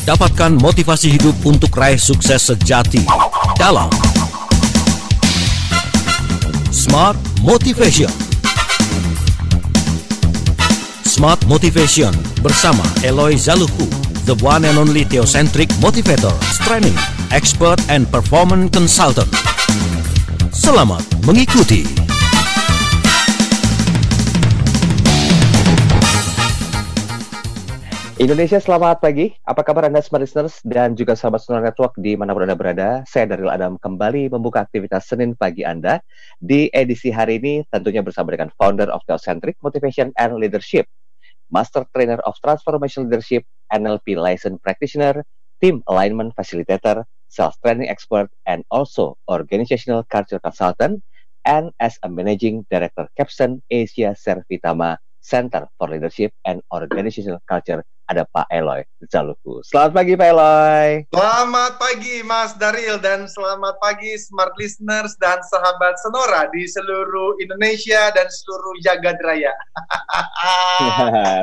Dapatkan motivasi hidup untuk raih sukses sejati dalam Smart Motivation. Smart Motivation bersama Eloy Zaluku, the one and only theocentric motivator, training, expert and performance consultant. Selamat mengikuti. Indonesia, selamat pagi. Apa kabar Anda smart listeners dan juga sahabat Sonora Network di mana Anda berada? Saya Daryl Adam kembali membuka aktivitas Senin pagi Anda. Di edisi hari ini tentunya bersama dengan founder of Theocentric Motivation and Leadership, Master Trainer of Transformation Leadership, NLP Licensed Practitioner, Team Alignment Facilitator, Sales Training Expert, and also Organizational Culture Consultant, and as a Managing Director Capson Asia Servitama Center for Leadership and Organizational Culture, ada Pak Eloy Zaluku. Selamat pagi Pak Eloy. Selamat pagi Mas Daryl dan selamat pagi smart listeners dan sahabat Sonora di seluruh Indonesia dan seluruh jagat raya.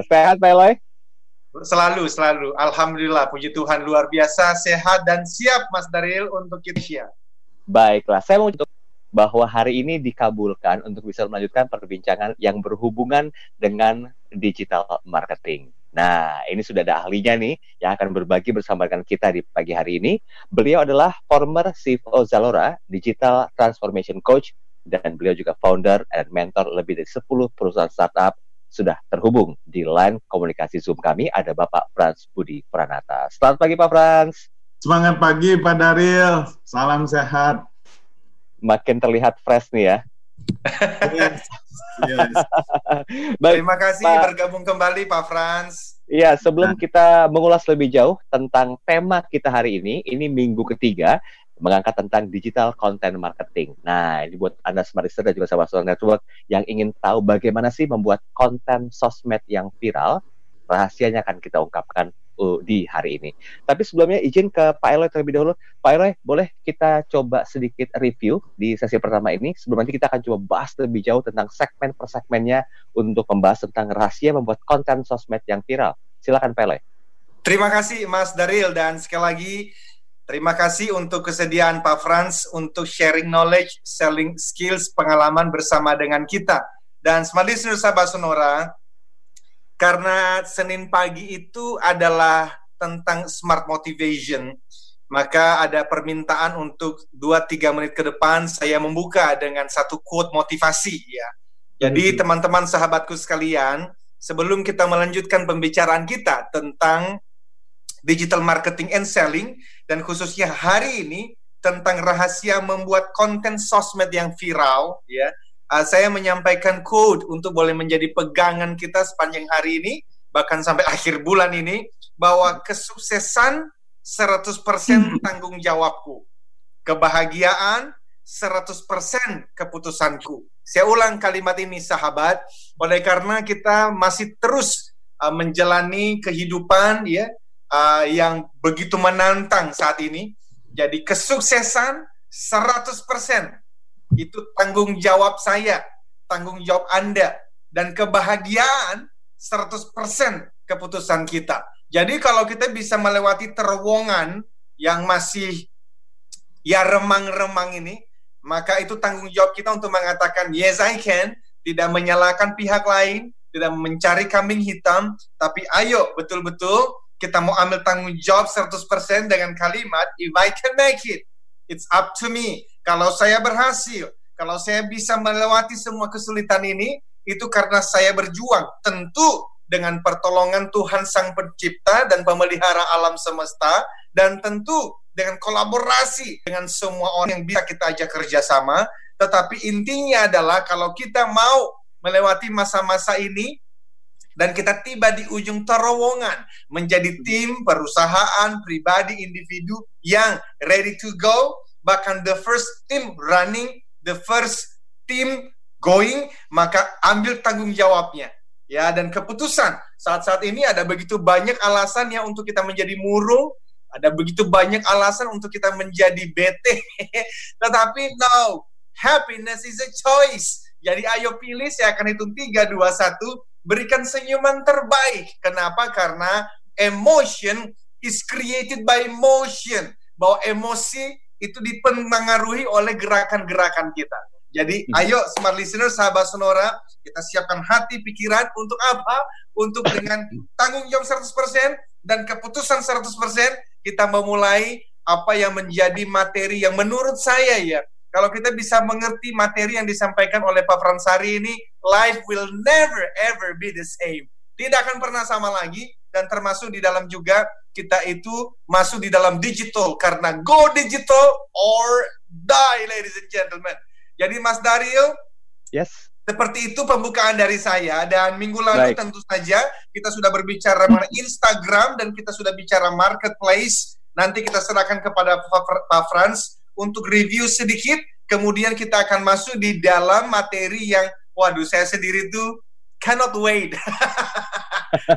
Sehat Pak Eloy? Selalu. Alhamdulillah, puji Tuhan luar biasa, sehat dan siap Mas Daryl untuk Indonesia. Baiklah, saya mau bahwa hari ini dikabulkan untuk bisa melanjutkan perbincangan yang berhubungan dengan digital marketing. Nah, ini sudah ada ahlinya nih yang akan berbagi bersama dengan kita di pagi hari ini. Beliau adalah former CFO Zalora, Digital Transformation Coach, dan beliau juga founder dan mentor lebih dari 10 perusahaan startup. Sudah terhubung di line komunikasi Zoom kami, ada Bapak Frans Budi Pranata. Selamat pagi Pak Frans. Semangat pagi Pak Daryl, salam sehat. Makin terlihat fresh nih ya. Yes. Baik, terima kasih Pak, bergabung kembali Pak Frans. Iya, sebelum kita mengulas lebih jauh tentang tema kita hari ini minggu ketiga, mengangkat tentang digital content marketing. Nah, ini buat Anda smart listener dan juga sahabat Sonora Network yang ingin tahu bagaimana sih membuat konten sosmed yang viral, rahasianya akan kita ungkapkan di hari ini. Tapi sebelumnya izin ke Pak Eloy terlebih dahulu. Pak Eloy, boleh kita coba sedikit review di sesi pertama ini? Sebelum nanti kita akan coba bahas lebih jauh tentang segmen per segmennya untuk membahas tentang rahasia membuat konten sosmed yang viral. Silakan Pak Eloy. Terima kasih Mas Daryl dan sekali lagi terima kasih untuk kesediaan Pak Frans untuk sharing knowledge, selling skills, pengalaman bersama dengan kita. Dan smart listener sahabat Sonora, karena Senin pagi itu adalah tentang smart motivation, maka ada permintaan untuk 2-3 menit ke depan saya membuka dengan satu quote motivasi ya. Jadi teman-teman sahabatku sekalian, sebelum kita melanjutkan pembicaraan kita tentang digital marketing and selling, dan khususnya hari ini tentang rahasia membuat konten sosmed yang viral ya, saya menyampaikan quote untuk boleh menjadi pegangan kita sepanjang hari ini, bahkan sampai akhir bulan ini, bahwa kesuksesan 100% tanggung jawabku, kebahagiaan 100% keputusanku. Saya ulang kalimat ini sahabat, oleh karena kita masih terus menjalani kehidupan ya yang begitu menantang saat ini. Jadi kesuksesan 100% itu tanggung jawab saya, tanggung jawab Anda, dan kebahagiaan 100% keputusan kita. Jadi kalau kita bisa melewati terowongan yang masih ya remang-remang ini, maka itu tanggung jawab kita untuk mengatakan yes I can, tidak menyalahkan pihak lain, tidak mencari kambing hitam, tapi ayo betul-betul kita mau ambil tanggung jawab 100% dengan kalimat if I can make it, it's up to me. Kalau saya berhasil, kalau saya bisa melewati semua kesulitan ini, itu karena saya berjuang. Tentu dengan pertolongan Tuhan Sang Pencipta dan Pemelihara alam semesta, dan tentu dengan kolaborasi dengan semua orang yang bisa kita ajak kerjasama. Tetapi intinya adalah kalau kita mau melewati masa-masa ini, dan kita tiba di ujung terowongan, menjadi tim, perusahaan, pribadi, individu yang ready to go, bahkan the first team running, the first team going, maka ambil tanggung jawabnya. Ya, dan keputusan. Saat-saat ini ada begitu banyak alasan ya untuk kita menjadi murung, ada begitu banyak alasan untuk kita menjadi bete. Tetapi no, happiness is a choice. Jadi ayo pilih, saya akan hitung 3, 2, 1, berikan senyuman terbaik. Kenapa? Karena emotion is created by emotion. Bahwa emosi itu dipengaruhi oleh gerakan-gerakan kita. Jadi ayo smart listener, sahabat Sonora, kita siapkan hati, pikiran untuk apa? Untuk dengan tanggung jawab 100% dan keputusan 100% kita memulai apa yang menjadi materi yang menurut saya ya, kalau kita bisa mengerti materi yang disampaikan oleh Pak Fransari ini, life will never ever be the same. Tidak akan pernah sama lagi, dan termasuk di dalam juga kita itu masuk di dalam digital, karena go digital or die, ladies and gentlemen. Jadi Mas Daryl, yes, seperti itu pembukaan dari saya. Dan minggu lalu tentu saja kita sudah berbicara mengenai Instagram dan kita sudah bicara marketplace. Nanti kita serahkan kepada Pak Frans untuk review sedikit. Kemudian kita akan masuk di dalam materi yang, waduh, saya sendiri tuh cannot wait.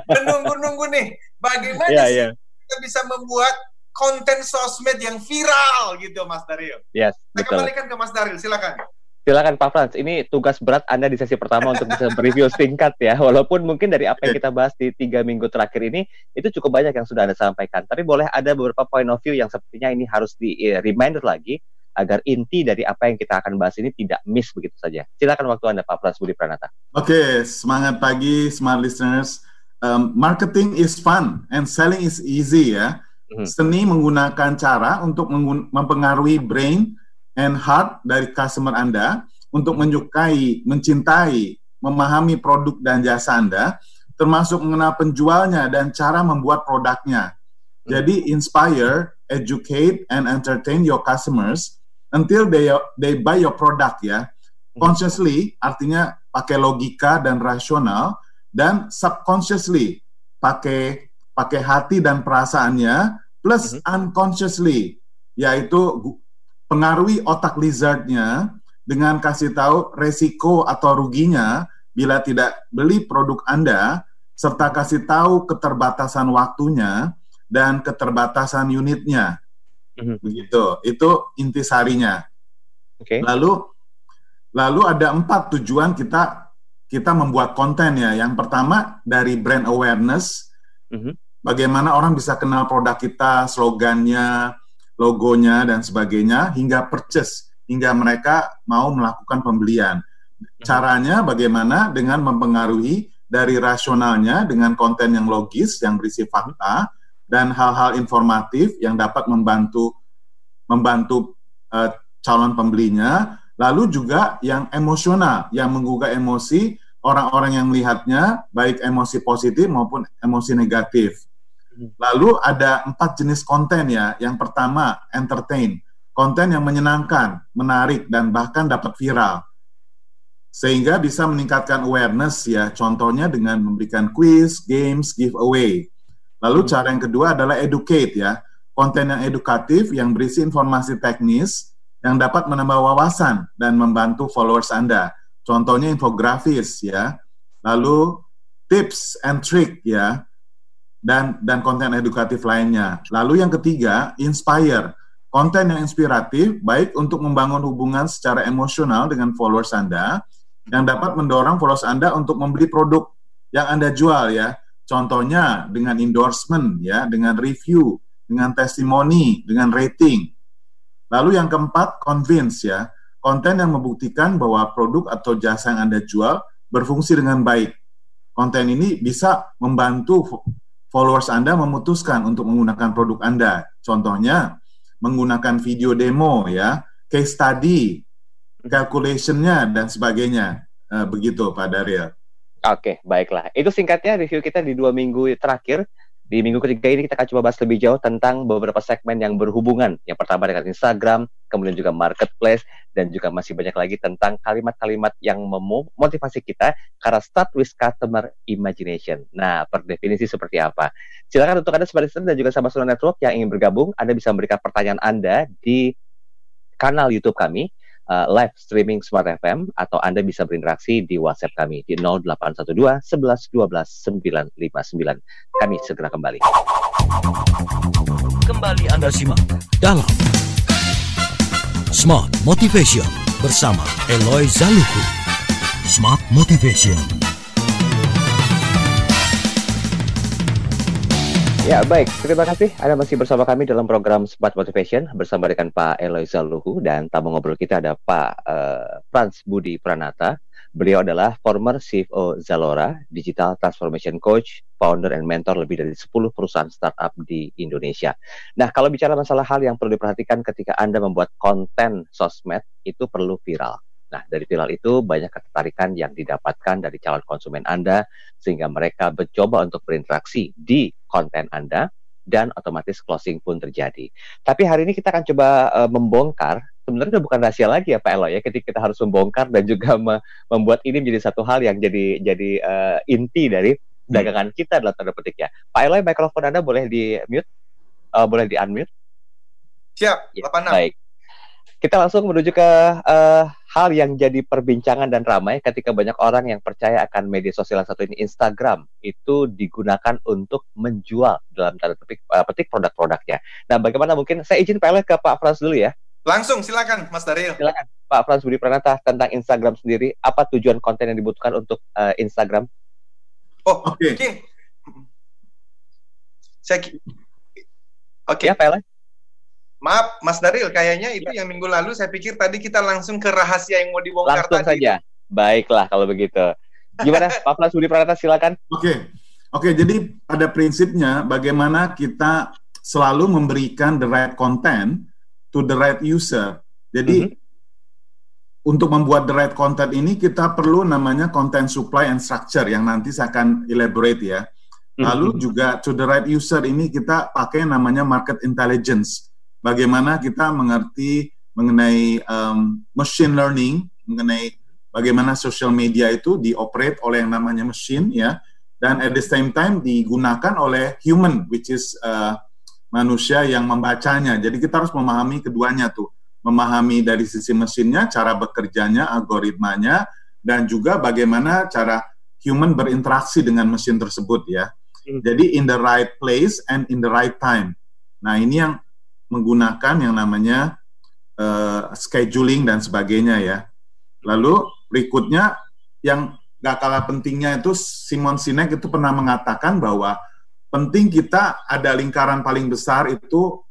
Menunggu-nunggu nih, bagaimana sih kita bisa membuat konten sosmed yang viral gitu, Mas Daryl. Yes, saya betul. kembalikan ke Mas Daryl, silakan. Silakan Pak Frans, ini tugas berat Anda di sesi pertama untuk bisa review singkat ya. Walaupun mungkin dari apa yang kita bahas di 3 minggu terakhir ini, itu cukup banyak yang sudah Anda sampaikan. Tapi boleh ada beberapa point of view yang sepertinya ini harus di-reminder lagi, agar inti dari apa yang kita akan bahas ini tidak miss begitu saja. Silakan waktu Anda, Pak Frans Budi Pranata. Oke, semangat pagi smart listeners. Marketing is fun and selling is easy ya. Seni menggunakan cara untuk mempengaruhi brain and heart dari customer Anda untuk menyukai, mencintai, memahami produk dan jasa Anda, termasuk mengenal penjualnya dan cara membuat produknya. Jadi inspire, educate, and entertain your customers until they buy your product ya. Consciously artinya pakai logika dan rasional, dan subconsciously pakai hati dan perasaannya, plus unconsciously, yaitu pengaruhi otak lizardnya dengan kasih tahu resiko atau ruginya bila tidak beli produk Anda, serta kasih tahu keterbatasan waktunya dan keterbatasan unitnya. Begitu, itu intisarinya. Okay. Lalu ada 4 tujuan kita membuat konten ya. Yang pertama dari brand awareness, bagaimana orang bisa kenal produk kita, slogannya, logonya, dan sebagainya, hingga purchase, hingga mereka mau melakukan pembelian. Caranya bagaimana? Dengan mempengaruhi dari rasionalnya dengan konten yang logis, yang berisi fakta, dan hal-hal informatif yang dapat membantu calon pembelinya. Lalu juga yang emosional, yang menggugah emosi orang-orang yang melihatnya, baik emosi positif maupun emosi negatif. Lalu ada 4 jenis konten ya. Yang pertama, entertain. Konten yang menyenangkan, menarik, dan bahkan dapat viral. Sehingga bisa meningkatkan awareness ya. Contohnya dengan memberikan quiz, games, giveaway. Lalu cara yang kedua adalah educate ya. Konten yang edukatif yang berisi informasi teknis yang dapat menambah wawasan dan membantu followers Anda. Contohnya infografis ya. Lalu tips and trick ya. Dan konten edukatif lainnya. Lalu yang ketiga, inspire. Konten yang inspiratif baik untuk membangun hubungan secara emosional dengan followers Anda yang dapat mendorong followers Anda untuk membeli produk yang Anda jual ya. Contohnya dengan endorsement ya, dengan review, dengan testimoni, dengan rating. Lalu yang keempat, convince ya. Konten yang membuktikan bahwa produk atau jasa yang Anda jual berfungsi dengan baik. Konten ini bisa membantu followers Anda memutuskan untuk menggunakan produk Anda. Contohnya, menggunakan video demo ya, case study, calculation-nya, dan sebagainya. Begitu Pak Daryl. Oke, baiklah. Itu singkatnya review kita di 2 minggu terakhir. Di minggu ketiga ini kita akan coba bahas lebih jauh tentang beberapa segmen yang berhubungan. Yang pertama dengan Instagram, kemudian juga marketplace, dan juga masih banyak lagi tentang kalimat-kalimat yang memotivasi kita karena start with customer imagination. Nah, per definisi seperti apa? Silakan untuk Anda Smart Listener dan juga sahabat Sonora Network yang ingin bergabung, Anda bisa memberikan pertanyaan Anda di kanal YouTube kami, live streaming Smart FM, atau Anda bisa berinteraksi di WhatsApp kami di 0812 11 12 959. Kami segera kembali. Kembali Anda simak dalam Smart Motivation bersama Eloy Zaluku. Smart Motivation. Ya, baik. Terima kasih. Anda masih bersama kami dalam program Smart Motivation bersama dengan Pak Eloy Zaluhu, dan tamu ngobrol kita ada Pak Frans Budi Pranata. Beliau adalah former CFO Zalora, Digital Transformation Coach, founder and mentor lebih dari 10 perusahaan startup di Indonesia. Nah, kalau bicara masalah hal yang perlu diperhatikan ketika Anda membuat konten sosmed, itu perlu viral. Nah, dari viral itu banyak ketertarikan yang didapatkan dari calon konsumen Anda, sehingga mereka mencoba untuk berinteraksi di konten Anda, dan otomatis closing pun terjadi. Tapi hari ini kita akan coba membongkar, sebenarnya bukan rahasia lagi ya Pak Eloy ya, ketika kita harus membongkar dan juga membuat ini menjadi satu hal yang jadi inti dari dagangan kita dalam tanda petik ya. Pak Eloy, mikrofon Anda boleh di-mute? Boleh di-unmute? Siap, Ya, 86. baik. Kita langsung menuju ke hal yang jadi perbincangan dan ramai ketika banyak orang yang percaya akan media sosial yang satu ini, Instagram, itu digunakan untuk menjual dalam tanda petik produk-produknya. Nah, bagaimana mungkin, saya izin Pak Eloy ke Pak Frans dulu ya. Langsung, silakan Mas Daryl. Silakan Pak Frans Budi Pranata, tentang Instagram sendiri, apa tujuan konten yang dibutuhkan untuk Instagram? Oh, Oke. mungkin. Oke. Ya, Pak Eloy. Maaf, Mas Daryl, kayaknya itu yang minggu lalu saya pikir tadi kita langsung ke rahasia yang mau dibongkar Langsung tadi. saja. Baiklah kalau begitu. Gimana Pak Frans Budi Pranata, silakan. Oke, jadi pada prinsipnya bagaimana kita selalu memberikan the right content to the right user. Jadi untuk membuat the right content ini kita perlu namanya content supply and structure yang nanti saya akan elaborate ya. Lalu juga to the right user ini kita pakai namanya market intelligence. Bagaimana kita mengerti mengenai machine learning, mengenai bagaimana social media itu dioperate oleh yang namanya mesin ya, dan at the same time digunakan oleh human, which is manusia yang membacanya. Jadi kita harus memahami keduanya tuh, memahami dari sisi mesinnya, cara bekerjanya, algoritmanya, dan juga bagaimana cara human berinteraksi dengan mesin tersebut ya. Jadi in the right place and in the right time. Nah, ini yang menggunakan yang namanya scheduling dan sebagainya ya. Lalu berikutnya yang gak kalah pentingnya itu, Simon Sinek itu pernah mengatakan bahwa penting kita ada lingkaran paling besar itu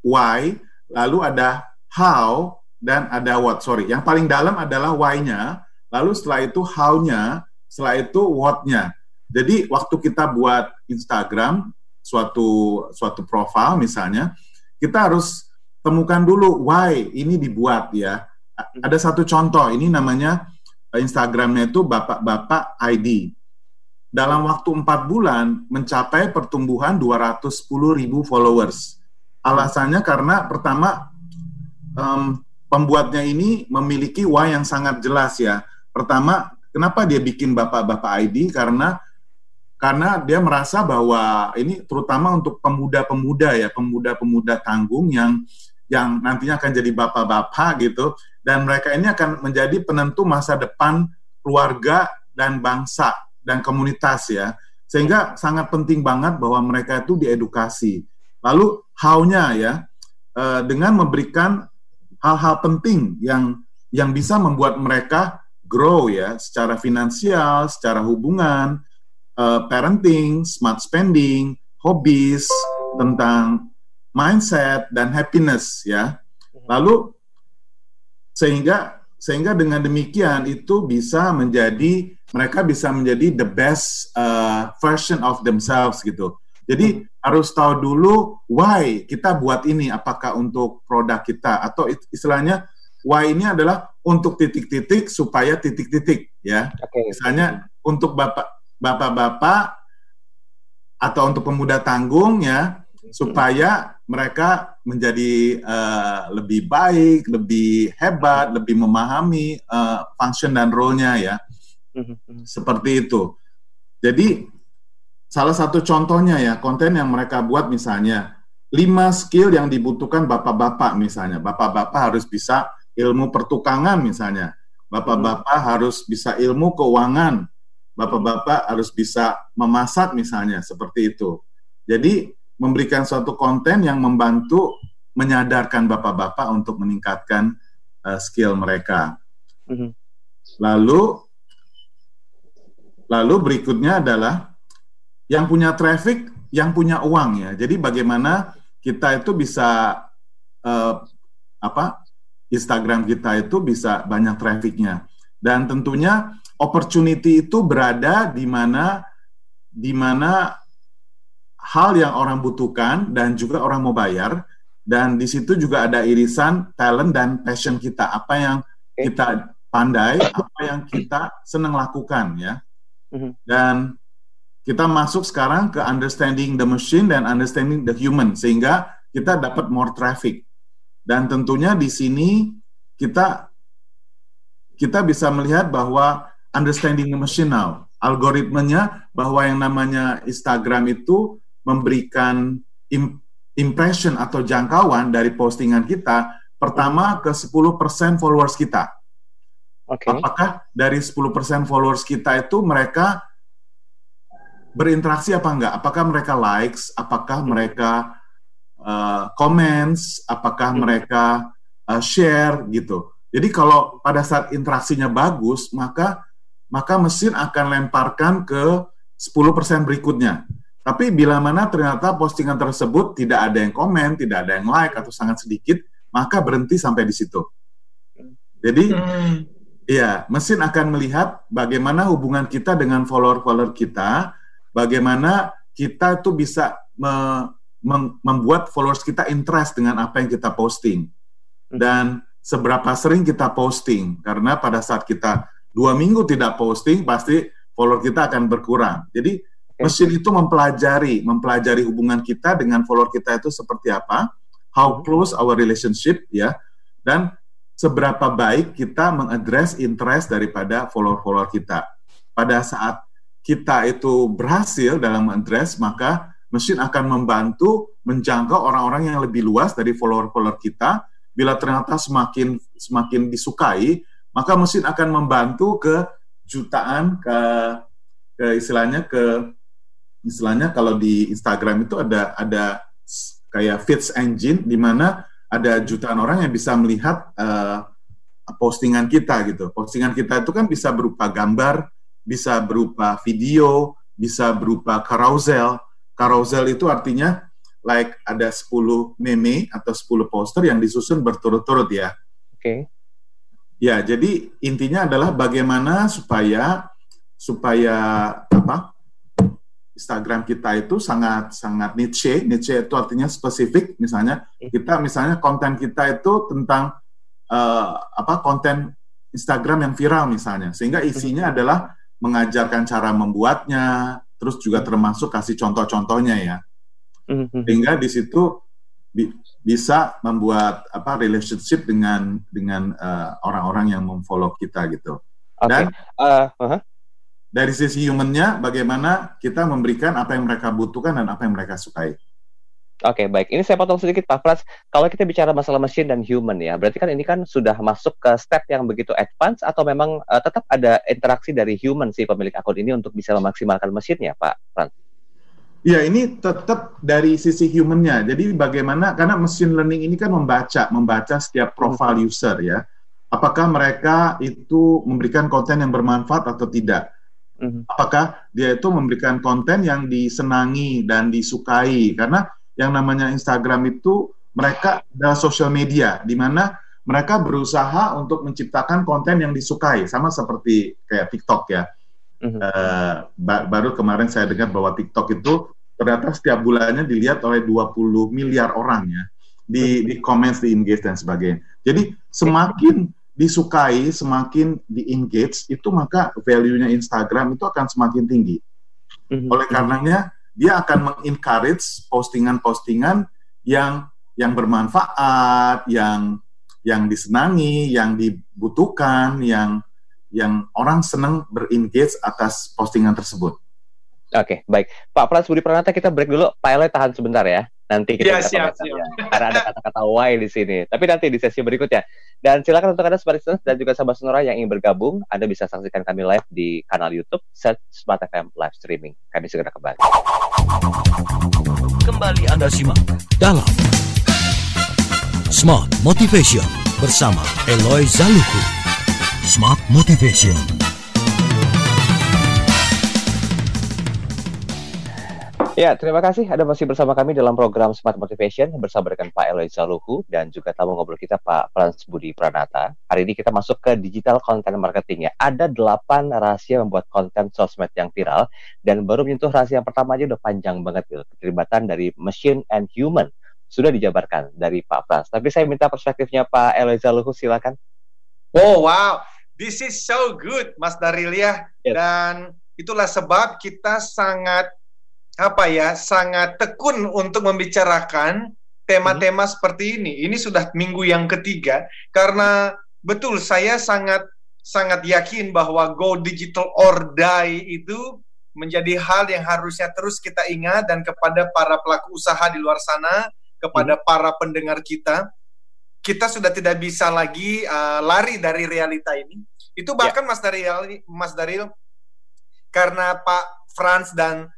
why, lalu ada how, dan ada what. Yang paling dalam adalah why-nya, lalu setelah itu how-nya, setelah itu what-nya. Jadi waktu kita buat Instagram, suatu profile misalnya, kita harus temukan dulu why ini dibuat ya. Ada satu contoh, ini namanya Instagramnya itu Bapak-Bapak ID. Dalam waktu 4 bulan mencapai pertumbuhan 210.000 followers. Alasannya karena pertama pembuatnya ini memiliki why yang sangat jelas ya. Pertama, kenapa dia bikin Bapak-Bapak ID? Karena dia merasa bahwa ini terutama untuk pemuda-pemuda ya, pemuda-pemuda tanggung yang nantinya akan jadi bapak-bapak gitu, dan mereka ini akan menjadi penentu masa depan keluarga dan bangsa dan komunitas ya, sehingga sangat penting banget bahwa mereka itu diedukasi. Lalu how-nya ya, dengan memberikan hal-hal penting yang bisa membuat mereka grow ya, secara finansial, secara hubungan, parenting, smart spending, hobbies, tentang mindset dan happiness ya. Lalu sehingga dengan demikian itu mereka bisa menjadi the best version of themselves gitu. Jadi harus tahu dulu why kita buat ini, apakah untuk produk kita atau istilahnya why ini adalah untuk titik-titik supaya titik-titik ya. Misalnya untuk bapak-bapak atau untuk pemuda tanggung ya, supaya mereka menjadi lebih baik, lebih hebat, lebih memahami function dan role-nya ya. Seperti itu. Jadi salah satu contohnya ya, konten yang mereka buat misalnya 5 skill yang dibutuhkan bapak-bapak misalnya. Bapak-bapak harus bisa ilmu pertukangan misalnya. Bapak-bapak harus bisa ilmu keuangan. Bapak-bapak harus bisa memasak misalnya, seperti itu. Jadi memberikan suatu konten yang membantu menyadarkan bapak-bapak untuk meningkatkan skill mereka. Lalu berikutnya adalah yang punya traffic yang punya uang ya. Jadi bagaimana kita itu bisa Instagram kita itu bisa banyak trafficnya. Dan tentunya opportunity itu berada di mana hal yang orang butuhkan dan juga orang mau bayar, dan di situ juga ada irisan talent dan passion kita, apa yang kita pandai, apa yang kita senang lakukan ya. Dan kita masuk sekarang ke understanding the machine dan understanding the human, sehingga kita dapat more traffic. Dan tentunya di sini kita bisa melihat bahwa understanding the machine now, algoritmenya bahwa yang namanya Instagram itu memberikan impression atau jangkauan dari postingan kita, pertama ke 10% followers kita. Apakah dari 10% followers kita itu mereka berinteraksi apa enggak? Apakah mereka likes? Apakah mereka comments? Apakah mereka share gitu? Jadi kalau pada saat interaksinya bagus, maka mesin akan lemparkan ke 10% berikutnya. Tapi bila mana ternyata postingan tersebut tidak ada yang komen, tidak ada yang like, atau sangat sedikit, maka berhenti sampai di situ. Jadi, ya, mesin akan melihat bagaimana hubungan kita dengan follower-follower kita, bagaimana kita itu bisa membuat followers kita interest dengan apa yang kita posting. Dan seberapa sering kita posting, karena pada saat kita 2 minggu tidak posting, pasti follower kita akan berkurang. Jadi, mesin itu mempelajari hubungan kita dengan follower kita itu seperti apa, how close our relationship, ya, dan seberapa baik kita mengadres interest daripada follower-follower kita. Pada saat kita itu berhasil dalam mengadres, maka mesin akan membantu menjangkau orang-orang yang lebih luas dari follower-follower kita. Bila ternyata semakin disukai, maka mesin akan membantu ke jutaan, istilahnya kalau di Instagram itu ada kayak feeds engine, di mana ada jutaan orang yang bisa melihat postingan kita gitu. Postingan kita itu kan bisa berupa gambar, bisa berupa video, bisa berupa carousel. Carousel itu artinya like ada 10 meme atau 10 poster yang disusun berturut-turut ya. Ya, jadi intinya adalah bagaimana supaya Instagram kita itu sangat niche itu artinya spesifik. Misalnya konten kita itu tentang konten Instagram yang viral misalnya, sehingga isinya adalah mengajarkan cara membuatnya, terus juga termasuk kasih contoh-contohnya ya, sehingga di situ bisa membuat relationship dengan orang-orang yang memfollow kita gitu. Dan dari sisi humannya, bagaimana kita memberikan apa yang mereka butuhkan dan apa yang mereka sukai. Oke, baik. Ini saya potong sedikit, Pak Frans. Kalau kita bicara masalah mesin dan human ya, berarti kan ini kan sudah masuk ke step yang begitu advance, atau memang tetap ada interaksi dari human si pemilik akun ini untuk bisa memaksimalkan mesinnya, Pak Frans? Ya, ini tetap dari sisi human-nya. Jadi bagaimana, karena machine learning ini kan membaca setiap profile user ya. Apakah mereka itu memberikan konten yang bermanfaat atau tidak? Apakah dia itu memberikan konten yang disenangi dan disukai? Karena yang namanya Instagram itu mereka adalah social media, di mana mereka berusaha untuk menciptakan konten yang disukai, sama seperti kayak TikTok ya. Baru kemarin saya dengar bahwa TikTok itu ternyata setiap bulannya dilihat oleh 20 miliar orang ya, di comments, di engage dan sebagainya. Jadi semakin disukai, semakin di-engage, itu maka value-nya Instagram itu akan semakin tinggi. Oleh karenanya, dia akan mengencourage postingan-postingan yang bermanfaat, yang disenangi, yang dibutuhkan, yang orang senang berengage atas postingan tersebut. Oke, baik. Pak Frans Budi Pranata, kita break dulu. Pak Eloy tahan sebentar ya. Nanti kita siap. Karena ada kata-kata why di sini. Tapi nanti di sesi berikutnya. Dan silakan untuk Anda Smart Listeners dan juga sahabat Sonora yang ingin bergabung, Anda bisa saksikan kami live di kanal YouTube search Smart FM Live Streaming. Kami segera kembali. Kembali Anda simak dalam Smart Motivation bersama Eloy Zaluku. Smart Motivation. Ya, terima kasih. Ada masih bersama kami dalam program Smart Motivation bersama dengan Pak Eloy Zaluhu dan juga tamu ngobrol kita Pak Frans Budi Pranata. Hari ini kita masuk ke digital content marketing ya. Ada 8 rahasia membuat konten sosmed yang viral dan baru menyentuh rahasia yang pertama aja udah panjang banget gitu. Keterlibatan dari machine and human sudah dijabarkan dari Pak Frans. Tapi saya minta perspektifnya Pak Eloy Zaluhu, silakan. Oh wow, this is so good Mas Daril ya. Yes. Dan itulah sebab kita sangat sangat tekun untuk membicarakan tema-tema seperti ini. Ini sudah minggu yang ketiga karena betul saya sangat yakin bahwa go digital or die itu menjadi hal yang harusnya terus kita ingat, dan kepada para pelaku usaha di luar sana, kepada para pendengar kita sudah tidak bisa lagi lari dari realita ini. Itu bahkan Mas Daril, karena Pak Frans dan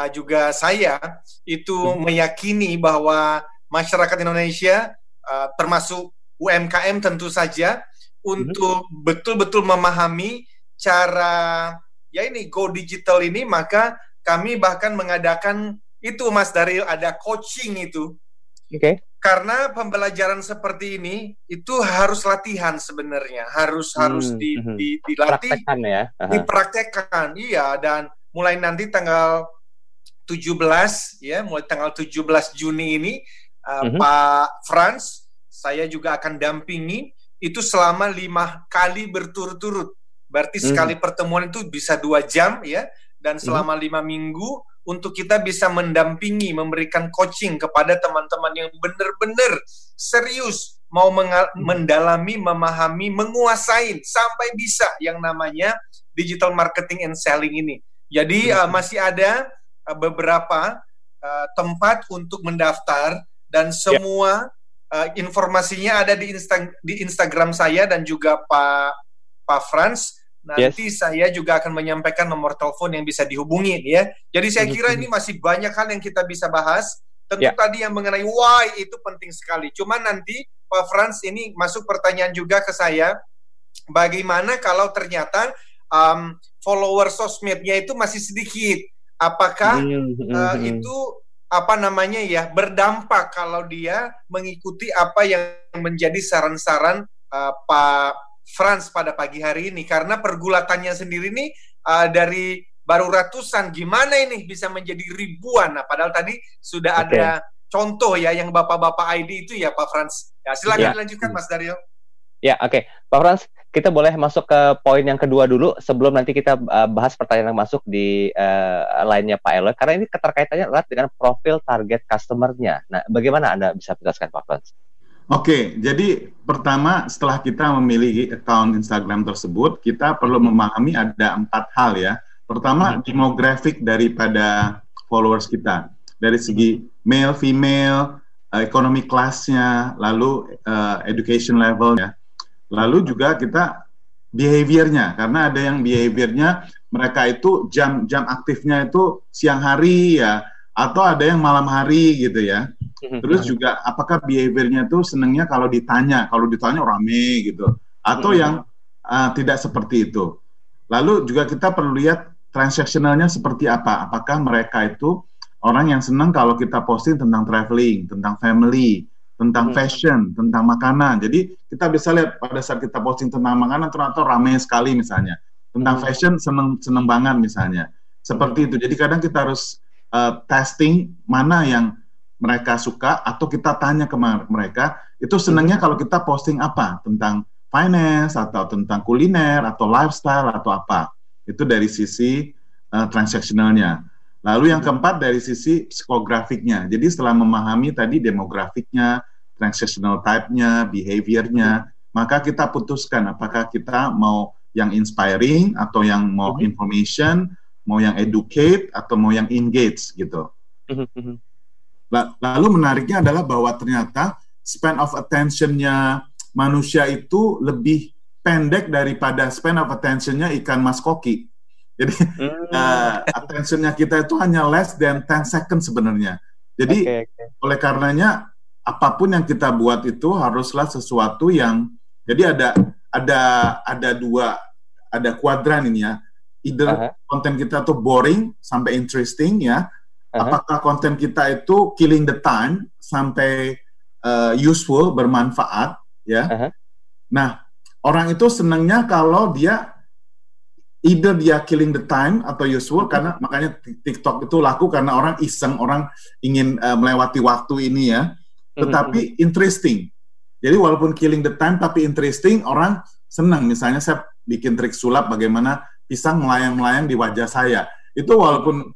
juga saya itu meyakini bahwa masyarakat Indonesia termasuk UMKM tentu saja untuk betul-betul memahami cara go digital ini, maka kami bahkan mengadakan itu Mas Daril, ada coaching itu. Oke. Karena pembelajaran seperti ini itu harus latihan sebenarnya, harus dilatih, Praktekkan ya. dipraktekkan. Iya, dan mulai nanti tanggal 17 mulai tanggal 17 Juni ini Pak Frans saya juga akan dampingi itu selama 5 kali berturut-turut. Berarti sekali pertemuan itu bisa 2 jam ya, dan selama 5 minggu untuk kita bisa mendampingi, memberikan coaching kepada teman-teman yang benar-benar serius mau mendalami, memahami, menguasai sampai bisa yang namanya digital marketing and selling ini. Jadi masih ada beberapa tempat untuk mendaftar, dan semua informasinya ada di Instagram saya dan juga Pak Frans. Nanti saya juga akan menyampaikan nomor telepon yang bisa dihubungi ya. Jadi saya kira ini masih banyak hal yang kita bisa bahas. Tentu tadi yang mengenai why itu penting sekali. Cuma nanti Pak Frans ini masuk pertanyaan juga ke saya, bagaimana kalau ternyata follower sosmednya itu masih sedikit? Apakah itu berdampak kalau dia mengikuti apa yang menjadi saran-saran Pak Frans pada pagi hari ini? Karena pergulatannya sendiri ini dari baru ratusan, gimana ini bisa menjadi ribuan? Nah, padahal tadi sudah ada contoh ya yang bapak-bapak ID itu ya Pak Frans. Ya, silakan dilanjutkan Mas Daryo. Ya, oke. Pak Frans, kita boleh masuk ke poin yang kedua dulu sebelum nanti kita bahas pertanyaan yang masuk di lainnya Pak Eloy, karena ini keterkaitannya erat dengan profil target customer-nya. Nah, bagaimana Anda bisa jelaskan Pak Frans? Oke, jadi pertama setelah kita memiliki account Instagram tersebut, kita perlu memahami ada 4 hal ya. Pertama, demographic daripada followers kita. Dari segi male, female, economic class-nya, lalu education level-nya. Lalu juga kita behavior-nya, karena ada yang behavior-nya mereka itu jam aktifnya itu siang hari ya, atau ada yang malam hari gitu ya. Terus juga apakah behavior-nya itu senangnya kalau ditanya rame gitu, atau yang tidak seperti itu. Lalu juga kita perlu lihat transactional-nya seperti apa. Apakah mereka itu orang yang senang kalau kita posting tentang traveling, tentang family, tentang fashion, tentang makanan. Jadi kita bisa lihat pada saat kita posting tentang makanan ternyata ramai sekali misalnya. Tentang fashion seneng banget misalnya. Seperti itu. Jadi kadang kita harus testing mana yang mereka suka, atau kita tanya ke mereka itu senangnya kalau kita posting apa, tentang finance atau tentang kuliner atau lifestyle atau apa. Itu dari sisi transactionalnya. Lalu yang keempat dari sisi psikografiknya. Jadi setelah memahami tadi demografiknya, transactional type-nya, behavior-nya, maka kita putuskan apakah kita mau yang inspiring atau yang mau information, mau yang educate atau mau yang engage gitu. Lalu menariknya adalah bahwa ternyata span of attention-nya manusia itu lebih pendek daripada span of attention-nya ikan mas koki. Jadi attention-nya kita itu hanya less than 10 seconds sebenarnya. Jadi oleh karenanya apapun yang kita buat itu haruslah sesuatu yang, jadi ada kuadran ini ya. Either konten kita tuh boring sampai interesting ya, apakah konten kita itu killing the time sampai useful, bermanfaat, ya. Nah, orang itu senangnya kalau dia either dia killing the time atau useful, karena makanya TikTok itu laku karena orang iseng, orang ingin melewati waktu ini ya. Tetapi interesting. Jadi walaupun killing the time tapi interesting, orang senang. Misalnya saya bikin trik sulap bagaimana pisang melayang-melayang di wajah saya. Itu walaupun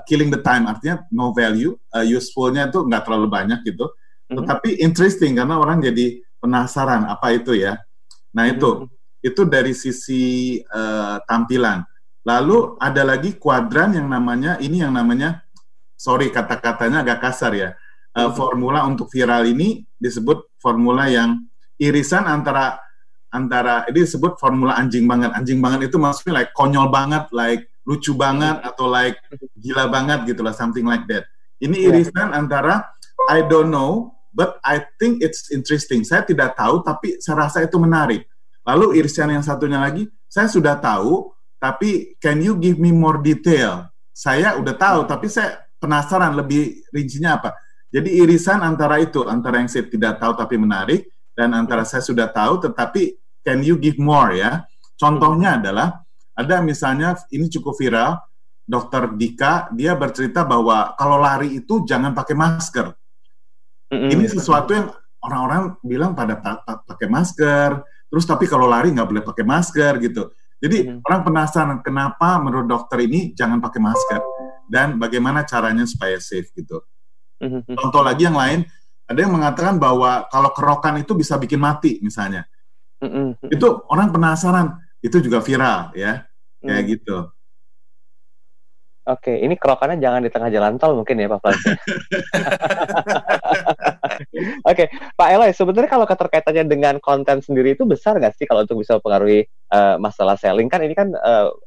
killing the time, artinya no value, usefulnya itu nggak terlalu banyak gitu. Tetapi interesting karena orang jadi penasaran apa itu ya. Nah itu dari sisi tampilan. Lalu ada lagi kuadran yang namanya, sorry kata-katanya agak kasar ya, formula untuk viral ini disebut formula yang irisan antara ini disebut formula anjing banget. Anjing banget itu maksudnya like konyol banget, like lucu banget, atau like gila banget gitu lah, something like that. Ini irisan antara I don't know, but I think it's interesting. Saya tidak tahu, tapi saya rasa itu menarik. Lalu irisan yang satunya lagi, saya sudah tahu, tapi can you give me more detail? Saya udah tahu, tapi saya penasaran lebih rincinya apa. Jadi irisan antara itu, antara yang saya tidak tahu tapi menarik, dan antara saya sudah tahu, tetapi can you give more ya? Contohnya adalah, ada misalnya, ini cukup viral, Dr. Dika, dia bercerita bahwa kalau lari itu jangan pakai masker. Ini sesuatu yang orang-orang bilang pada pakai masker, terus tapi kalau lari nggak boleh pakai masker gitu. Jadi orang penasaran kenapa menurut dokter ini jangan pakai masker dan bagaimana caranya supaya safe gitu. Contoh lagi yang lain, ada yang mengatakan bahwa kalau kerokan itu bisa bikin mati misalnya. Itu orang penasaran, itu juga viral ya, kayak gitu. Oke, ini kerokannya jangan di tengah jalan tol mungkin ya Pak Frans. Oke, Pak Eloy, sebenarnya kalau keterkaitannya dengan konten sendiri itu besar nggak sih kalau untuk bisa mempengaruhi masalah selling? Kan ini kan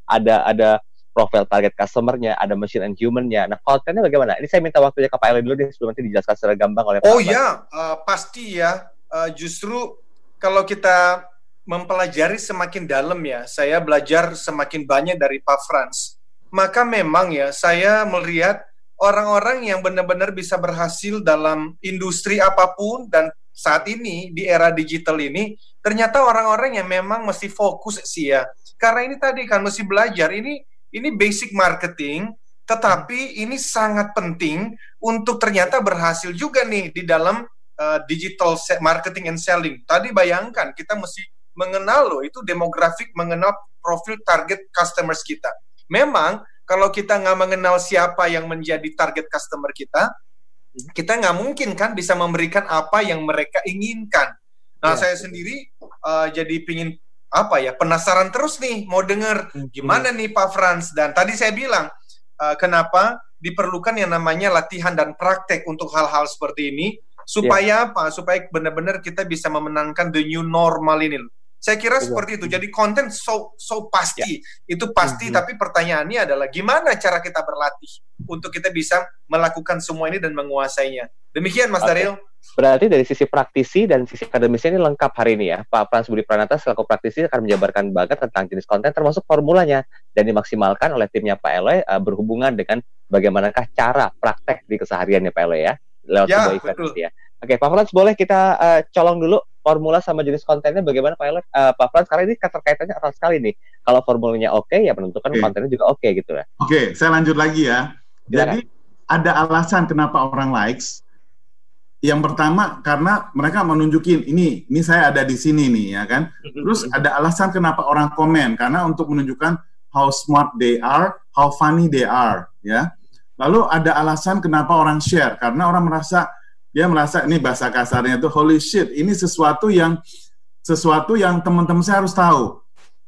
ada profil target customer-nya, ada machine and human-nya. Nah, kontennya bagaimana? Ini saya minta waktunya ke Pak Eloy dulu nih sebelum nanti dijelaskan secara gamblang oleh Pak Frans. Oh ya, pasti ya. Justru kalau kita mempelajari semakin dalam ya, saya belajar semakin banyak dari Pak Frans. Maka memang ya, saya melihat orang-orang yang benar-benar bisa berhasil dalam industri apapun, dan saat ini, di era digital ini, ternyata orang-orang yang memang mesti fokus sih ya. Karena ini tadi kan mesti belajar, ini basic marketing, tetapi ini sangat penting untuk ternyata berhasil juga nih di dalam digital marketing and selling. Tadi bayangkan, kita mesti mengenal loh, itu demografik, mengenal profil target customers kita. Memang, kalau kita nggak mengenal siapa yang menjadi target customer kita nggak mungkin kan bisa memberikan apa yang mereka inginkan. Nah, saya sendiri jadi pingin penasaran terus nih, mau dengar gimana nih Pak Frans. Dan tadi saya bilang, kenapa diperlukan yang namanya latihan dan praktek untuk hal-hal seperti ini, supaya supaya benar-benar kita bisa memenangkan the new normal ini. Saya kira seperti itu. Jadi konten so pasti, itu pasti. Tapi pertanyaannya adalah gimana cara kita berlatih untuk kita bisa melakukan semua ini dan menguasainya. Demikian Mas Daryl. Berarti dari sisi praktisi dan sisi akademisnya ini lengkap hari ini ya. Pak Frans Budi Pranata selaku praktisi akan menjabarkan banget tentang jenis konten termasuk formulanya dan dimaksimalkan oleh timnya Pak Eloy berhubungan dengan bagaimanakah cara praktek di kesehariannya Pak Eloy ya lewat sebuah event ini ya. Oke, Pak Frans, boleh kita colong dulu formula sama jenis kontennya bagaimana Pak Eloy? Pak Frans, karena ini keterkaitannya erat sekali nih. Kalau formulanya oke, ya menentukan kontennya juga oke gitu ya. Oke, saya lanjut lagi ya. Jadi ada alasan kenapa orang likes. Yang pertama karena mereka menunjukin ini saya ada di sini nih ya kan. Terus ada alasan kenapa orang komen, karena untuk menunjukkan how smart they are, how funny they are ya. Lalu ada alasan kenapa orang share, karena orang merasa ini bahasa kasarnya itu holy shit, ini sesuatu yang teman-teman saya harus tahu,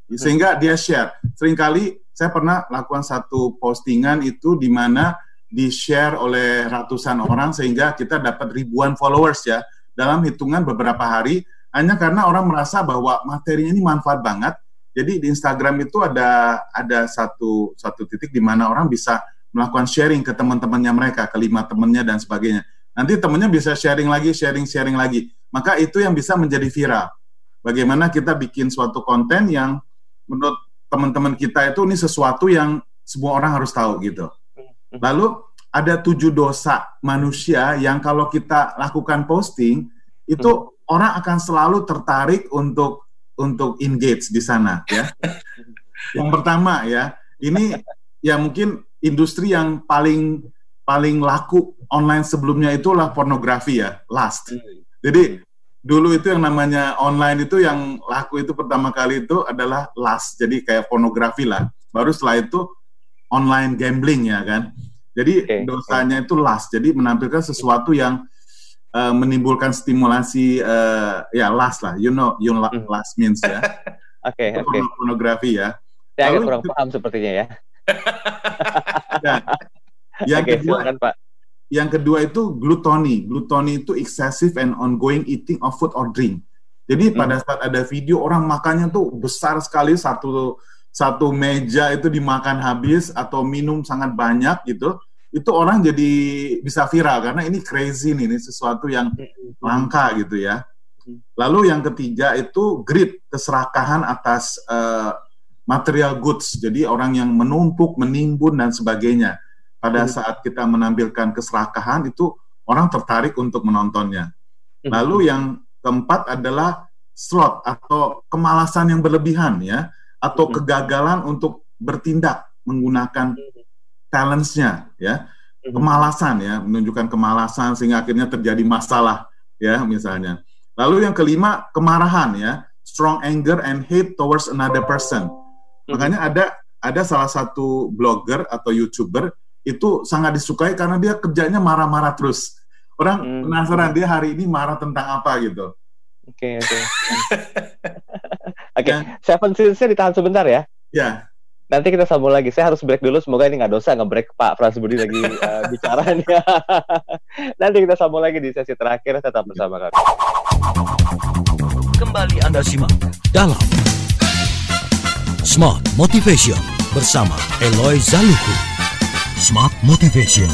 sehingga dia share. Seringkali saya pernah lakukan satu postingan itu di mana di-share oleh ratusan orang sehingga kita dapat ribuan followers ya dalam hitungan beberapa hari, hanya karena orang merasa bahwa materinya ini manfaat banget. Jadi di Instagram itu ada satu titik di mana orang bisa melakukan sharing ke teman-temannya mereka, ke 5 temannya dan sebagainya. Nanti temennya bisa sharing lagi. Maka itu yang bisa menjadi viral. Bagaimana kita bikin suatu konten yang menurut teman-teman kita itu ini sesuatu yang semua orang harus tahu gitu. Lalu ada 7 dosa manusia yang kalau kita lakukan posting itu orang akan selalu tertarik untuk engage di sana ya. Yang pertama ya, ini ya mungkin industri yang paling laku online sebelumnya itulah pornografi ya, lust. Jadi dulu itu yang namanya online itu yang laku itu pertama kali itu adalah lust, jadi kayak pornografi lah. Baru setelah itu online gambling ya kan. Jadi dosanya itu lust, jadi menampilkan sesuatu yang menimbulkan stimulasi ya lust lah, you know lust means ya. Oke. Pornografi ya. Saya agak kurang paham sepertinya ya. Silakan, Pak. Yang kedua itu gluttony. Gluttony itu excessive and ongoing eating of food or drink. Jadi pada saat ada video orang makannya tuh besar sekali, satu meja itu dimakan habis atau minum sangat banyak gitu, itu orang jadi bisa viral karena ini crazy nih, ini sesuatu yang langka gitu ya. Lalu yang ketiga itu greed, keserakahan atas material goods, jadi orang yang menumpuk, menimbun dan sebagainya. Pada saat kita menampilkan keserakahan itu orang tertarik untuk menontonnya. Lalu yang keempat adalah sloth atau kemalasan yang berlebihan ya, atau kegagalan untuk bertindak menggunakan talents-nya ya, kemalasan ya, menunjukkan kemalasan sehingga akhirnya terjadi masalah ya misalnya. Lalu yang kelima kemarahan ya, strong anger and hate towards another person. Makanya ada salah satu blogger atau YouTuber itu sangat disukai karena dia kerjanya marah-marah terus. Orang penasaran dia hari ini marah tentang apa gitu. Oke. Seven Sins-nya ditahan sebentar ya. Ya. Nanti kita sambung lagi. Saya harus break dulu. Semoga ini nggak dosa nge-break Pak Frans Budi lagi bicaranya. Nanti kita sambung lagi di sesi terakhir. Tetap bersama kami. Kembali Anda simak dalam Smart Motivation bersama Eloy Zaluku. Smart Motivation.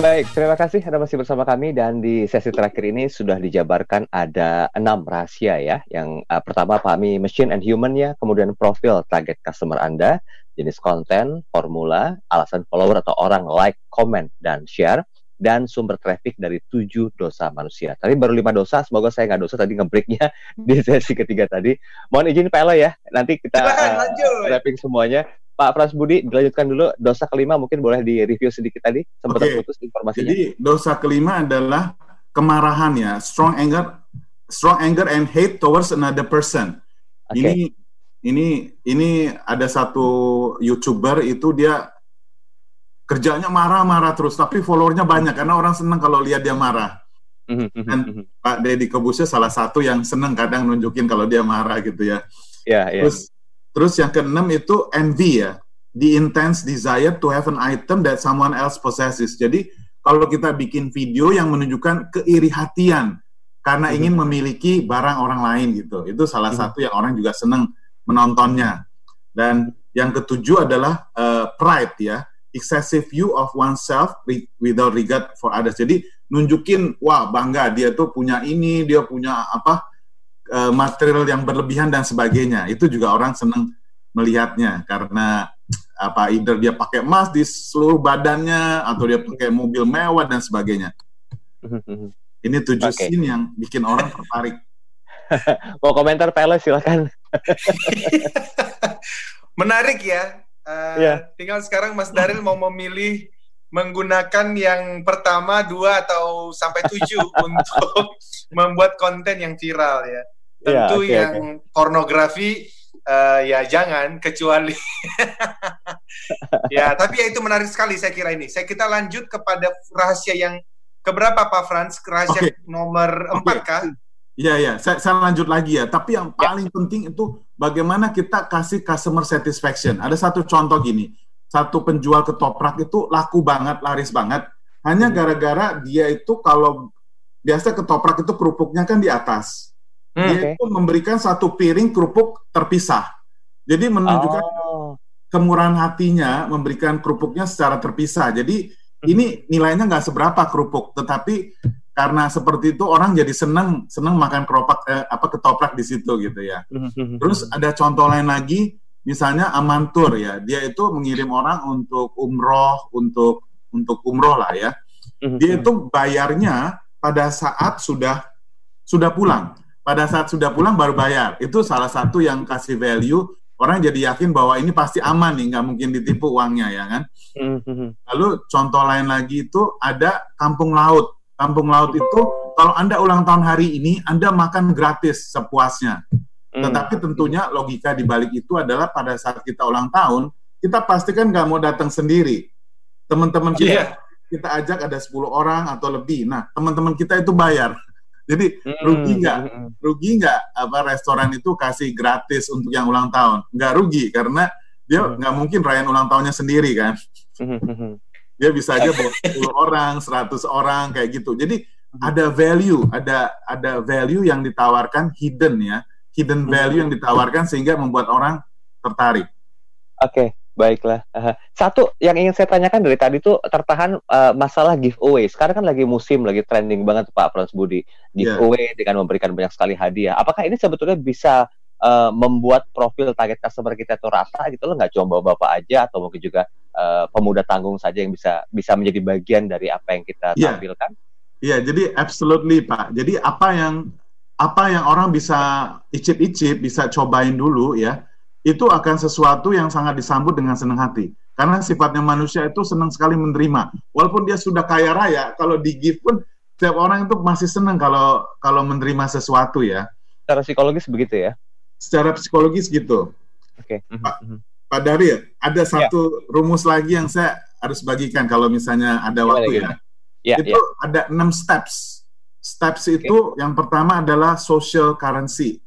Baik, terima kasih Anda masih bersama kami dan di sesi terakhir ini sudah dijabarkan ada 6 rahasia ya. Yang pertama pahami machine and human-nya, kemudian profil target customer Anda, jenis konten, formula, alasan follower atau orang like, comment, dan share, dan sumber traffic dari 7 dosa manusia. Tadi baru 5 dosa, semoga saya nggak dosa tadi nge-breaknya di sesi ketiga tadi. Mohon izin Pak Elo ya, nanti kita wrapping semuanya. Pak Frans Budi, dilanjutkan dulu. Dosa kelima mungkin boleh di-review sedikit tadi, sempat terputus informasinya. Jadi dosa kelima adalah kemarahan ya, strong anger and hate towards another person. Okay. Ini ada satu YouTuber itu dia kerjanya marah-marah terus, tapi followernya banyak karena orang senang kalau lihat dia marah. Dan Pak Deddy Kebusnya salah satu yang senang kadang nunjukin kalau dia marah gitu ya. Terus yang keenam itu envy ya, the intense desire to have an item that someone else possesses. Jadi kalau kita bikin video yang menunjukkan keiri hatian karena ingin memiliki barang orang lain gitu, itu salah satu yang orang juga senang menontonnya. Dan yang ketujuh adalah pride ya, excessive view of oneself without regard for others. Jadi nunjukin wah bangga dia tuh punya ini, dia punya apa, material yang berlebihan dan sebagainya. Itu juga orang senang melihatnya karena apa, either dia pakai emas di seluruh badannya atau dia pakai mobil mewah dan sebagainya. Ini 7 scene yang bikin orang tertarik. Mau komentar Pele silakan. Menarik ya. Tinggal sekarang Mas Daril mau memilih menggunakan yang pertama 2 atau sampai 7 untuk membuat konten yang viral ya. Tentu yang pornografi ya jangan, kecuali ya, tapi ya itu menarik sekali saya kira ini. Kita lanjut kepada rahasia yang keberapa Pak Frans? Rahasia nomor 4 kah? Iya, saya lanjut lagi ya. Tapi yang paling penting itu bagaimana kita kasih customer satisfaction. Ada satu contoh gini, satu penjual ketoprak itu laku banget, laris banget, hanya gara-gara dia itu kalau biasa ketoprak itu kerupuknya kan di atas. Dia itu memberikan satu piring kerupuk terpisah. Jadi menunjukkan kemurahan hatinya memberikan kerupuknya secara terpisah. Jadi ini nilainya nggak seberapa kerupuk, tetapi karena seperti itu orang jadi senang makan ketoprak di situ gitu ya. Terus ada contoh lain lagi, misalnya Amantur ya, dia itu mengirim orang untuk umroh, untuk umroh lah ya. Dia itu bayarnya pada saat sudah pulang. Pada saat sudah pulang baru bayar. Itu salah satu yang kasih value, orang jadi yakin bahwa ini pasti aman nih, nggak mungkin ditipu uangnya ya kan. Lalu contoh lain lagi itu ada kampung laut. Kampung laut itu kalau Anda ulang tahun hari ini, Anda makan gratis sepuasnya. Tetapi tentunya logika di balik itu adalah pada saat kita ulang tahun, kita pasti kan nggak mau datang sendiri. Teman-teman kita ajak ada 10 orang atau lebih. Nah, teman-teman kita itu bayar. Jadi rugi nggak restoran itu kasih gratis untuk yang ulang tahun? Nggak rugi karena dia nggak mungkin rayain ulang tahunnya sendiri kan. Dia bisa aja bawa 10 orang, 100 orang kayak gitu. Jadi ada value yang ditawarkan hidden value yang ditawarkan sehingga membuat orang tertarik. Oke, baiklah. Satu yang ingin saya tanyakan dari tadi tuh tertahan masalah giveaway. Sekarang kan lagi musim, lagi trending banget Pak Frans Budi. Giveaway dengan memberikan banyak sekali hadiah. Apakah ini sebetulnya bisa membuat profil target customer kita itu rata gitu loh, nggak cuma bapak-bapak aja atau mungkin juga pemuda tanggung saja yang bisa menjadi bagian dari apa yang kita tampilkan? Iya, jadi absolutely Pak. Jadi apa yang orang bisa icip-icip, bisa cobain dulu ya, itu akan sesuatu yang sangat disambut dengan senang hati. Karena sifatnya manusia itu senang sekali menerima. Walaupun dia sudah kaya raya, kalau di-give pun setiap orang itu masih senang kalau menerima sesuatu ya. Secara psikologis begitu ya? Secara psikologis gitu. Oke. Pak Daryl, ada satu rumus lagi yang saya harus bagikan kalau misalnya ada waktu ya. Itu ada 6 steps. Steps itu yang pertama adalah social currency.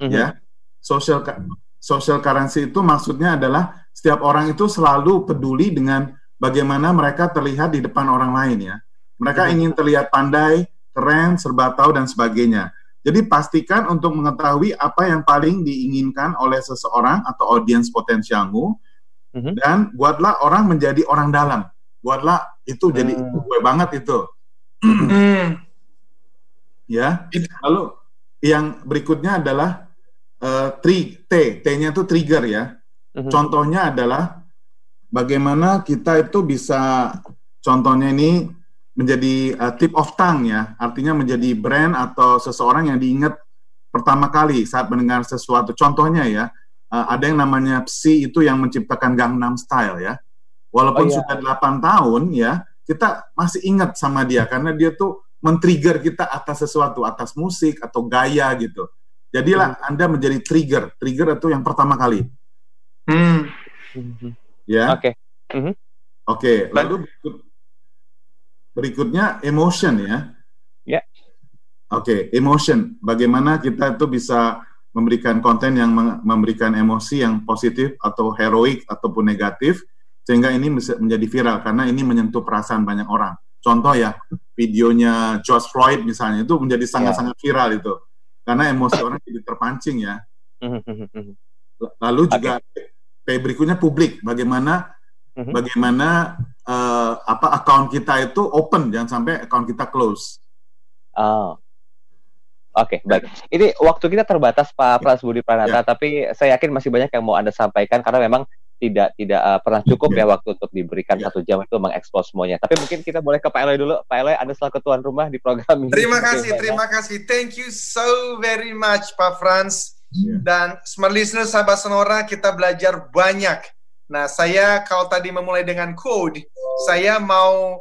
Ya. Social currency itu maksudnya adalah setiap orang itu selalu peduli dengan bagaimana mereka terlihat di depan orang lain ya. Mereka ingin terlihat pandai, keren, serba tahu dan sebagainya. Jadi pastikan untuk mengetahui apa yang paling diinginkan oleh seseorang atau audiens potensialmu dan buatlah orang menjadi orang dalam. Buatlah itu jadi gue banget itu. Ya, lalu yang berikutnya adalah T-nya itu trigger ya. Contohnya adalah bagaimana kita itu bisa, contohnya ini menjadi tip of tongue ya, artinya menjadi brand atau seseorang yang diingat pertama kali saat mendengar sesuatu. Contohnya ya, ada yang namanya Psy itu yang menciptakan Gangnam Style ya. Walaupun sudah 8 tahun ya, kita masih ingat sama dia karena dia tuh men-trigger kita atas sesuatu, atas musik atau gaya gitu. Jadilah Anda menjadi trigger itu yang pertama kali. Ya. Oke. Lalu berikutnya emotion ya. Oke, emotion. Bagaimana kita itu bisa memberikan konten yang memberikan emosi yang positif atau heroik ataupun negatif sehingga ini bisa menjadi viral karena ini menyentuh perasaan banyak orang. Contoh ya, videonya George Floyd misalnya itu menjadi sangat-sangat viral itu. Karena emosi orang jadi terpancing ya. Lalu juga berikutnya publik. Bagaimana account kita itu open, jangan sampai account kita close. Oke, baik. Ini waktu kita terbatas Pak Frans Budi Pranata, tapi saya yakin masih banyak yang mau Anda sampaikan karena memang tidak pernah cukup ya waktu untuk diberikan 1 jam itu mengekspos semuanya. Tapi mungkin kita boleh ke Pak Eloy dulu. Pak Eloy, Anda selaku tuan rumah di program ini. Terima kasih. Thank you so very much Pak Frans. Dan smart listener sahabat Sonora, kita belajar banyak. Nah, saya kalau tadi memulai dengan code, saya mau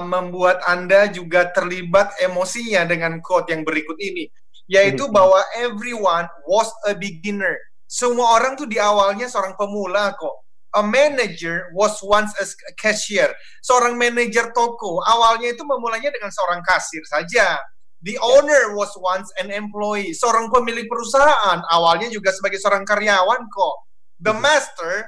membuat Anda juga terlibat emosinya dengan quote yang berikut ini, yaitu bahwa everyone was a beginner. Semua orang tuh di awalnya seorang pemula kok. A manager was once a cashier. Seorang manajer toko awalnya itu memulainya dengan seorang kasir saja. The owner was once an employee. Seorang pemilik perusahaan awalnya juga sebagai seorang karyawan kok. The master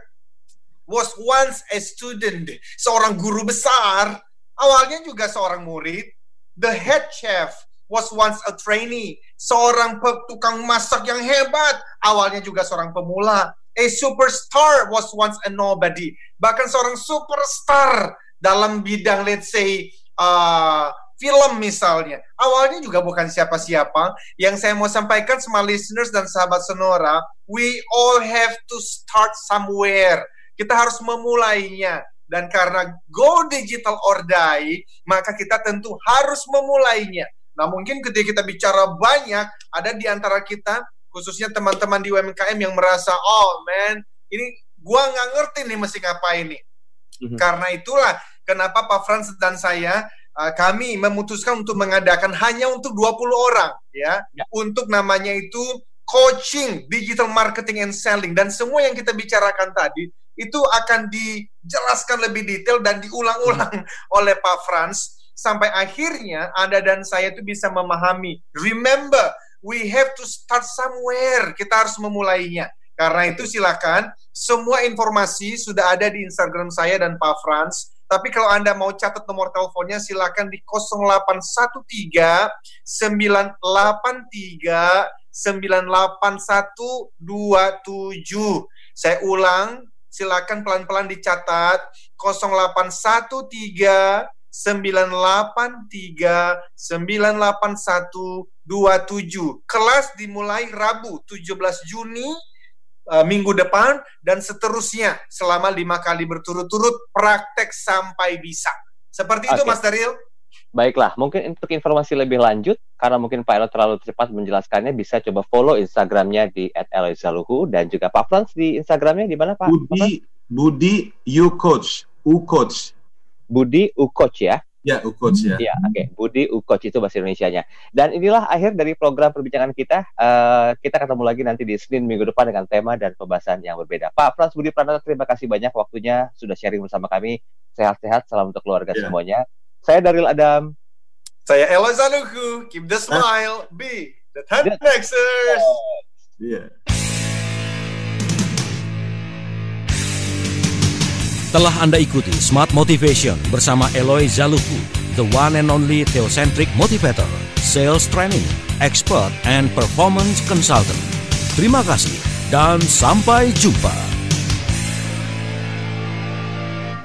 was once a student. Seorang guru besar awalnya juga seorang murid. The head chef was once a trainee. Seorang tukang masak yang hebat awalnya juga seorang pemula. A superstar was once a nobody. Bahkan seorang superstar dalam bidang let's say film misalnya. Awalnya juga bukan siapa-siapa. Yang saya mau sampaikan sama listeners dan sahabat Sonora, we all have to start somewhere. Kita harus memulainya. Dan karena go digital or die, maka kita tentu harus memulainya. Nah, mungkin ketika kita bicara banyak, ada di antara kita, khususnya teman-teman di UMKM yang merasa, oh man, ini gua nggak ngerti nih mesti ngapain nih. Karena itulah kenapa Pak Frans dan saya, kami memutuskan untuk mengadakan hanya untuk 20 orang, ya. Untuk namanya itu coaching, digital marketing and selling. Dan semua yang kita bicarakan tadi, itu akan dijelaskan lebih detail dan diulang-ulang oleh Pak Frans. Sampai akhirnya Anda dan saya itu bisa memahami. Remember, we have to start somewhere. Kita harus memulainya. Karena itu silakan, semua informasi sudah ada di Instagram saya dan Pak Frans. Tapi kalau Anda mau catat nomor teleponnya, silakan di 0813 983 98127. Saya ulang, silakan pelan-pelan dicatat, 0813 983 98127. Kelas dimulai Rabu 17 Juni minggu depan dan seterusnya selama 5 kali berturut-turut, praktek sampai bisa. Seperti itu, Mas Daryl. Baiklah, mungkin untuk informasi lebih lanjut, karena mungkin Pak Elo terlalu cepat menjelaskannya, bisa coba follow Instagramnya di @eloyzaluhu, dan juga Pak Frans di Instagramnya di mana, Pak? Budi U-Coach. Budi U-Coach ya? Ya, U-Coach ya. Iya, oke. Budi U-Coach itu bahasa Indonesianya. Dan inilah akhir dari program perbincangan kita. Kita ketemu lagi nanti di Senin minggu depan dengan tema dan pembahasan yang berbeda. Pak Frans Budi Pranata, terima kasih banyak waktunya sudah sharing bersama kami. Sehat-sehat, salam untuk keluarga semuanya. Saya Daryl Adam. Saya Eloy Zaluku. Keep the smile, be the 10Xers. Iya. Telah Anda ikuti Smart Motivation bersama Eloy Zaluku, the one and only Theocentric Motivator, Sales Training, Expert and Performance Consultant. Terima kasih dan sampai jumpa.